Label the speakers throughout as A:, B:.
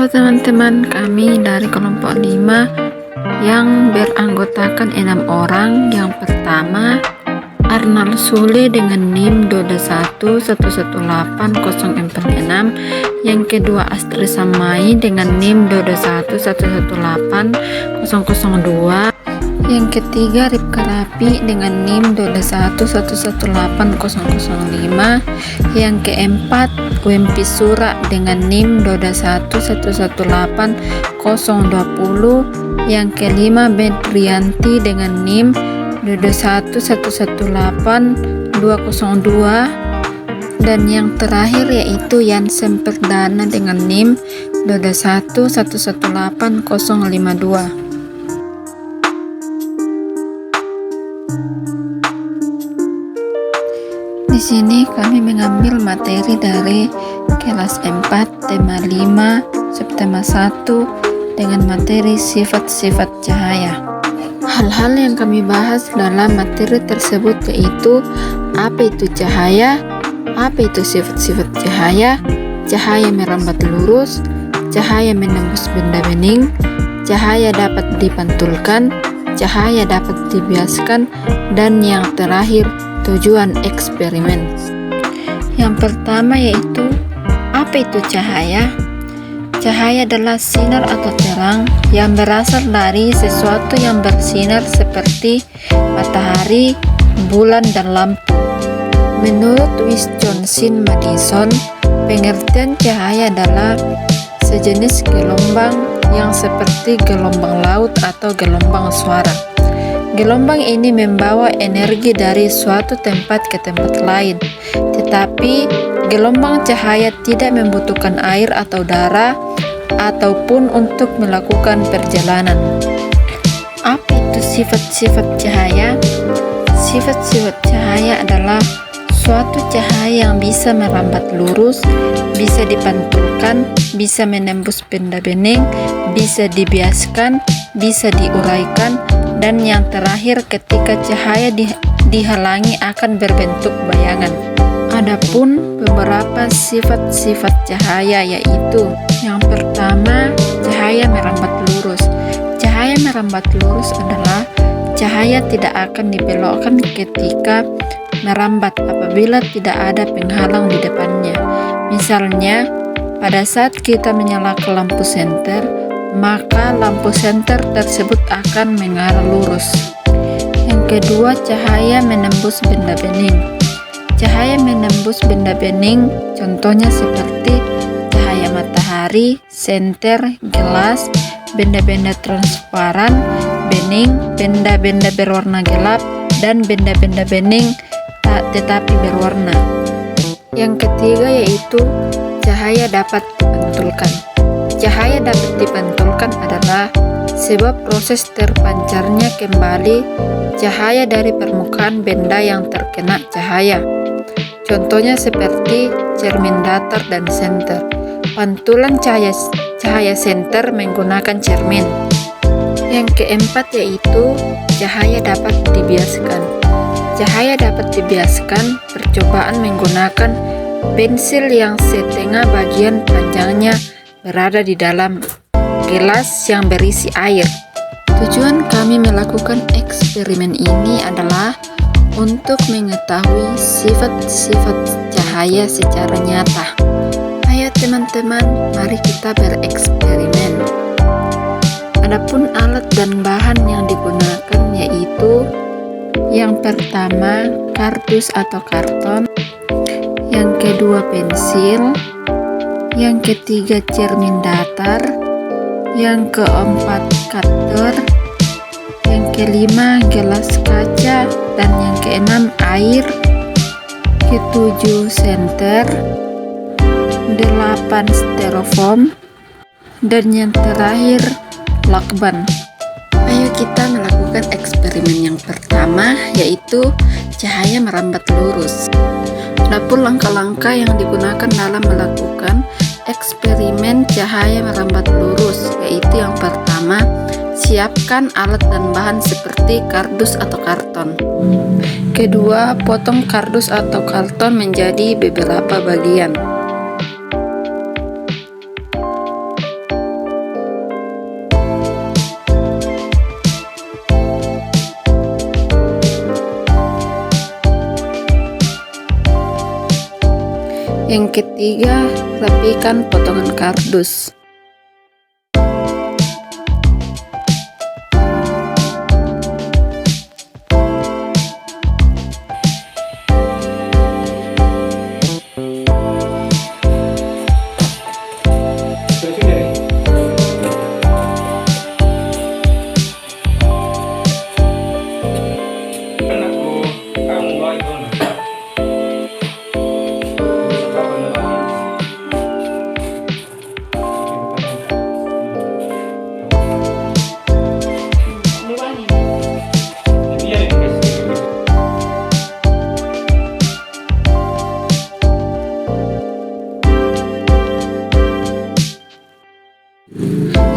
A: Halo teman-teman, kami dari kelompok 5 yang beranggotakan 6 orang. Yang pertama, Arnal Sule dengan NIM 211180446. Yang kedua, Astri Samai dengan NIM 211180002. Yang ketiga, Ripka Rapi dengan NIM 211180005. Yang keempat, Wempi Sura dengan NIM 2111820. Yang kelima, Bedrianti dengan NIM 2111802. Dan yang terakhir yaitu Yansen Perdana dengan NIM 2111852. Di sini kami mengambil materi dari kelas 4 tema 5 subtema 1 dengan materi sifat-sifat cahaya. Hal-hal yang kami bahas dalam materi tersebut yaitu apa itu cahaya, apa itu sifat-sifat cahaya, cahaya merambat lurus, cahaya menembus benda bening, cahaya dapat dipantulkan, cahaya dapat dibiaskan, dan yang terakhir tujuan eksperimen. Yang pertama yaitu apa itu cahaya? Cahaya adalah sinar atau terang yang berasal dari sesuatu yang bersinar seperti matahari, bulan, dan lampu. Menurut Wisconsin Madison, pengertian cahaya adalah sejenis gelombang yang seperti gelombang laut atau gelombang suara. Gelombang ini membawa energi dari suatu tempat ke tempat lain, tetapi gelombang cahaya tidak membutuhkan air atau darah ataupun untuk melakukan perjalanan. Apa itu sifat-sifat cahaya? Sifat-sifat cahaya adalah suatu cahaya yang bisa merambat lurus, bisa dipantulkan, bisa menembus benda bening, bisa dibiaskan, bisa diuraikan, dan yang terakhir ketika cahaya dihalangi akan berbentuk bayangan. Adapun beberapa sifat-sifat cahaya yaitu yang pertama, cahaya merambat lurus. Cahaya merambat lurus adalah cahaya tidak akan dibelokkan ketika merambat apabila tidak ada penghalang di depannya. Misalnya, pada saat kita menyalakan lampu senter, maka lampu senter tersebut akan mengarah lurus. Yang kedua, cahaya menembus benda bening. Cahaya menembus benda bening contohnya seperti cahaya matahari, senter, gelas, benda-benda transparan, bening, benda-benda berwarna gelap, dan benda-benda bening tetapi berwarna. Yang ketiga yaitu cahaya dapat dipantulkan. Cahaya dapat dipantulkan adalah sebab proses terpancarnya kembali cahaya dari permukaan benda yang terkena cahaya. Contohnya seperti cermin datar dan senter. Pantulan cahaya senter menggunakan cermin. Yang keempat yaitu cahaya dapat dibiaskan. Cahaya dapat dibiaskan percobaan menggunakan pensil yang setengah bagian panjangnya berada di dalam gelas yang berisi air. Tujuan kami melakukan eksperimen ini adalah untuk mengetahui sifat-sifat cahaya secara nyata. Ayo teman-teman, mari kita bereksperimen. Adapun alat dan bahan yang digunakan yaitu yang pertama, kardus atau karton. Yang kedua, pensil. Yang ketiga, cermin datar. Yang keempat, cutter. Yang kelima, gelas kaca. Dan yang keenam, air. Ketujuh, senter. 8, styrofoam. Dan yang terakhir, lakban. Ayo kita melakukan eksperimen yang pertama yaitu cahaya merambat lurus. Adapun langkah-langkah yang digunakan dalam melakukan eksperimen cahaya merambat lurus yaitu yang pertama, siapkan alat dan bahan seperti kardus atau karton. Kedua, potong kardus atau karton menjadi beberapa bagian. Yang ketiga, rapikan potongan kardus.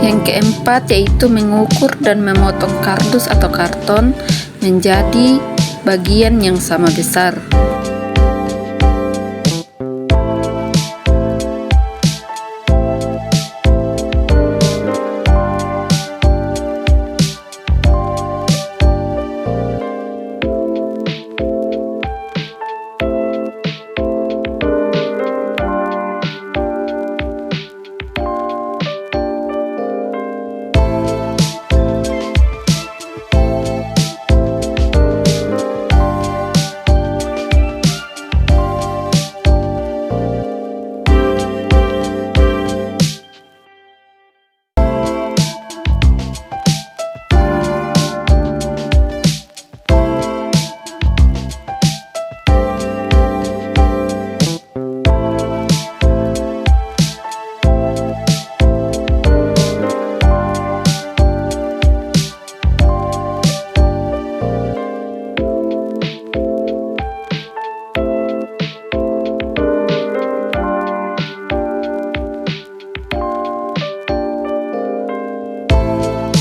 A: Yang keempat yaitu mengukur dan memotong kardus atau karton menjadi bagian yang sama besar.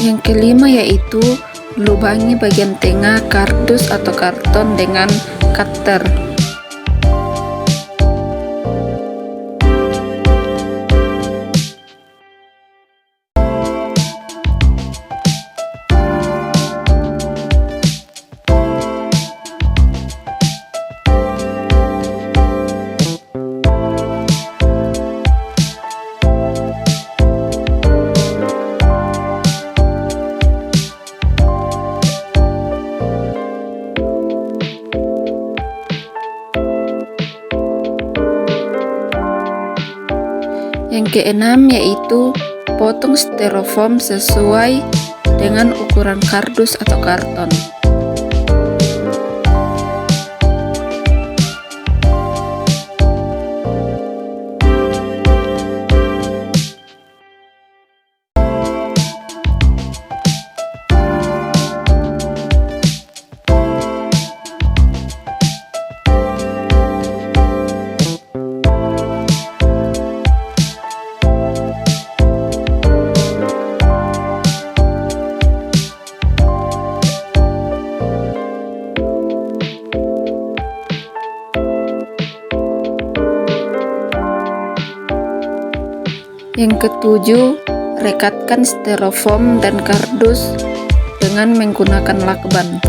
A: Yang kelima yaitu lubangi bagian tengah kardus atau karton dengan cutter. Yang keenam yaitu potong styrofoam sesuai dengan ukuran kardus atau karton. Yang ketujuh, rekatkan styrofoam dan kardus dengan menggunakan lakban.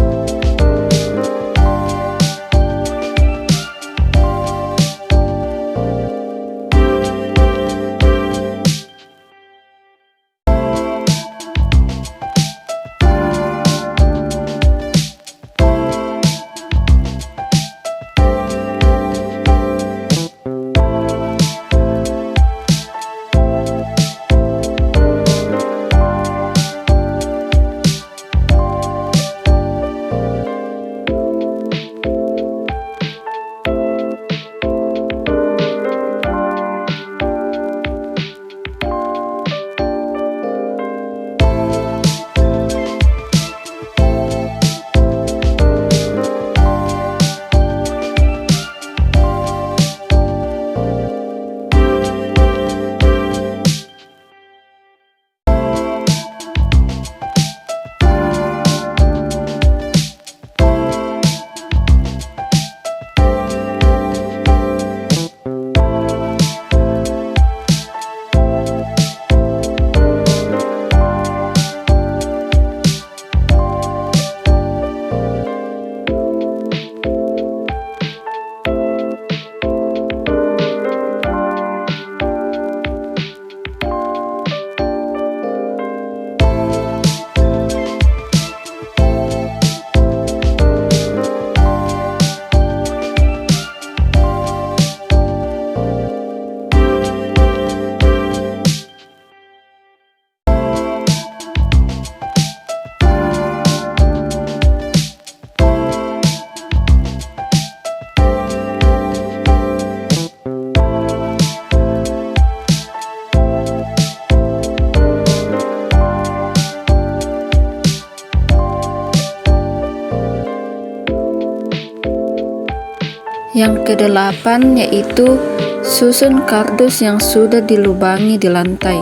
A: Yang kedelapan yaitu susun kardus yang sudah dilubangi di lantai.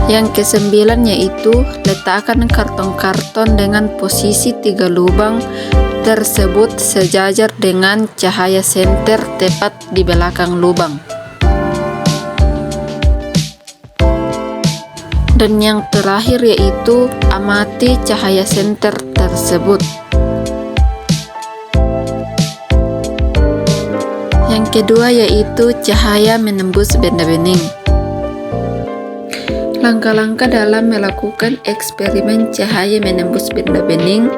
A: Yang kesembilan yaitu letakkan karton-karton dengan posisi 3 lubang tersebut sejajar dengan cahaya senter tepat di belakang lubang. Dan yang terakhir yaitu amati cahaya senter tersebut. Yang kedua yaitu cahaya menembus benda bening. Langkah-langkah dalam melakukan eksperimen cahaya menembus benda bening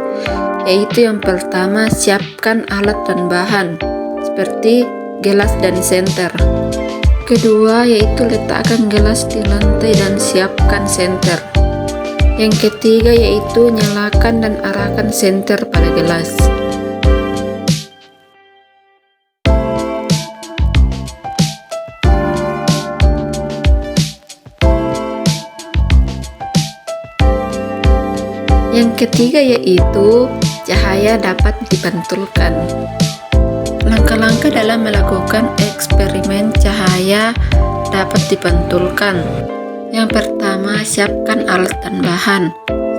A: yaitu yang pertama, siapkan alat dan bahan seperti gelas dan senter. Kedua yaitu letakkan gelas di lantai dan siapkan senter. Yang ketiga yaitu nyalakan dan arahkan senter pada gelas. Yang ketiga yaitu cahaya dapat dipantulkan. Langkah-langkah dalam melakukan eksperimen cahaya dapat dipantulkan. Yang pertama, siapkan alat dan bahan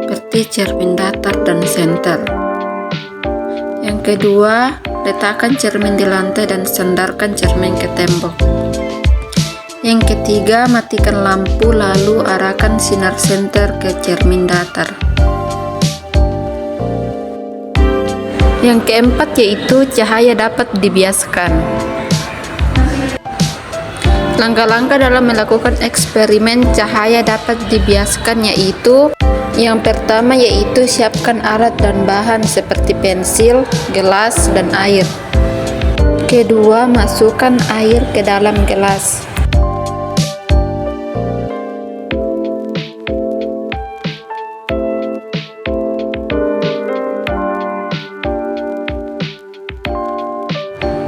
A: seperti cermin datar dan senter. Yang kedua, letakkan cermin di lantai dan sandarkan cermin ke tembok. Yang ketiga, matikan lampu lalu arahkan sinar senter ke cermin datar. Yang keempat yaitu cahaya dapat dibiaskan. Langkah-langkah dalam melakukan eksperimen cahaya dapat dibiaskan yaitu yang pertama yaitu siapkan alat dan bahan seperti pensil, gelas, dan air. Kedua, masukkan air ke dalam gelas.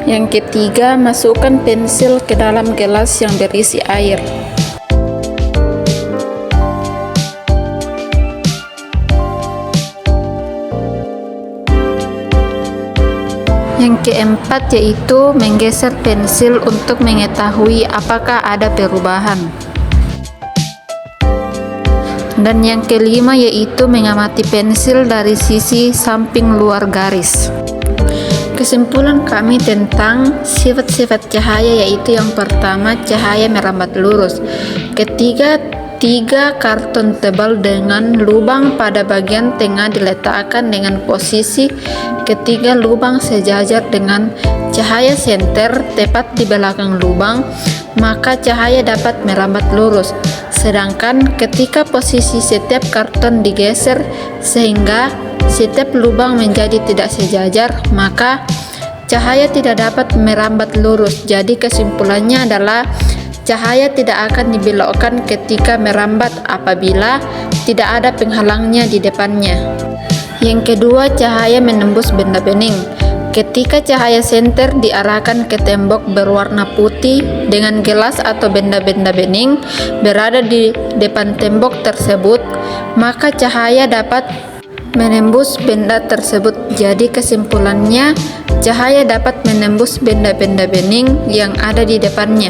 A: Yang ketiga, masukkan pensil ke dalam gelas yang berisi air. Yang keempat yaitu menggeser pensil untuk mengetahui apakah ada perubahan. Dan yang kelima yaitu mengamati pensil dari sisi samping luar garis. Kesimpulan kami tentang sifat-sifat cahaya yaitu yang pertama, cahaya merambat lurus. Ketiga, 3 karton tebal dengan lubang pada bagian tengah diletakkan dengan posisi ketiga lubang sejajar dengan cahaya senter tepat di belakang lubang, maka cahaya dapat merambat lurus. Sedangkan ketika posisi setiap karton digeser sehingga setiap lubang menjadi tidak sejajar, maka cahaya tidak dapat merambat lurus. Jadi kesimpulannya adalah cahaya tidak akan dibelokkan ketika merambat apabila tidak ada penghalangnya di depannya. Yang kedua, cahaya menembus benda bening. Ketika cahaya senter diarahkan ke tembok berwarna putih dengan gelas atau benda-benda bening berada di depan tembok tersebut, maka cahaya dapat menembus benda tersebut. Jadi kesimpulannya, cahaya dapat menembus benda-benda bening yang ada di depannya.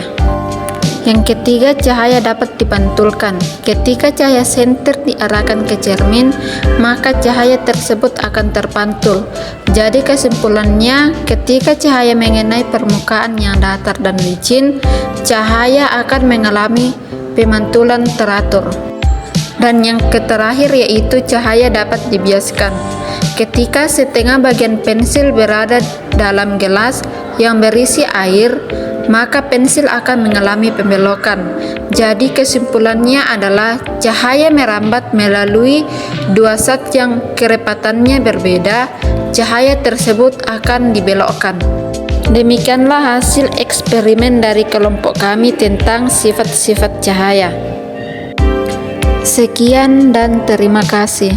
A: Yang ketiga, cahaya dapat dipantulkan. Ketika cahaya senter diarahkan ke cermin, maka cahaya tersebut akan terpantul. Jadi kesimpulannya, ketika cahaya mengenai permukaan yang datar dan licin, cahaya akan mengalami pemantulan teratur. Dan yang terakhir yaitu cahaya dapat dibiaskan. Ketika setengah bagian pensil berada dalam gelas yang berisi air, maka pensil akan mengalami pembelokan. Jadi kesimpulannya adalah cahaya merambat melalui 2 zat yang kerepatannya berbeda, cahaya tersebut akan dibelokkan. Demikianlah hasil eksperimen dari kelompok kami tentang sifat-sifat cahaya. Sekian dan terima kasih.